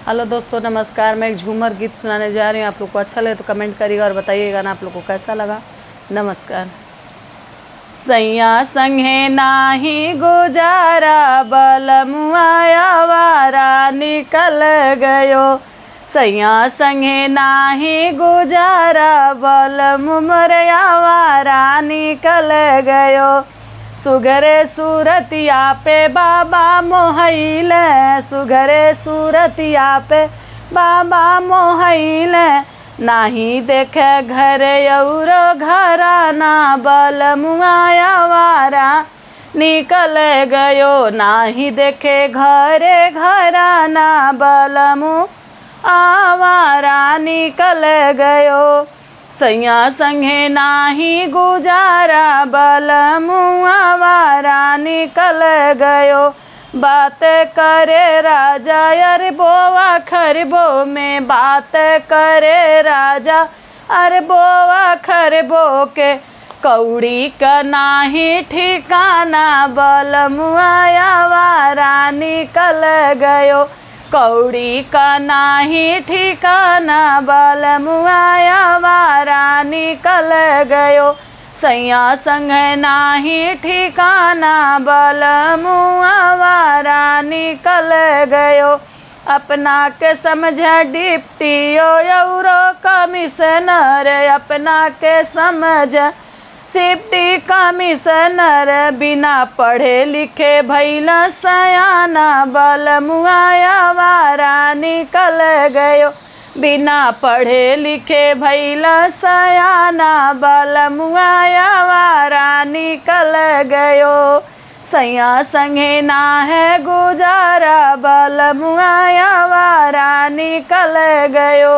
Hello दोस्तों, नमस्कार। मैं एक झूमर गीत सुनाने जा रही हूँ। आप लोग को अच्छा लगे तो कमेंट करिएगा और बताइएगा ना आप लोग को कैसा लगा। नमस्कार। सैया संगे नाही गुजारा, बलमुआ आवारा निकल गयो। सैया संगे नाही गुजारा, बलमुआ आवारा निकल गयो। सुघरे सूरतिया पे बाबा मोहैल, सुघरे सूरतिया पे बाबा मोहैल। नाही देखे घर औरो घराना, बलमुआ आवारा निकल गयो। नाही देखे घरे घराना, बलमुआ आवारा निकल गयो। सैया संगे नाही गुजारा, बलमुआ आवारा निकल गयो। बात करे राजा अरबोवा खरबो में, बात करे राजा अरबोवा खरबो के। कौड़ी का नाही ठिकाना, बलमुआ आवारा निकल गयो। कौड़ी का नाही ठिकाना, बलमुआ आवारा निकल गयो। सैया संग नाही ठिकाना, बलमुआ आवारा निकल गयो। अपना के समझ डिप्टियो औरो कमिश्नर, अपना के समझ सिप्टी कमिश्नर। बिना पढ़े लिखे भैला सयाना, बलमुआ आवारा निकल गयो। बिना पढ़े लिखे भैला सयाना, बलमुआ आवारा निकल गयो। सैया संगे ना है गुजारा, बलमुआ आवारा निकल गयो।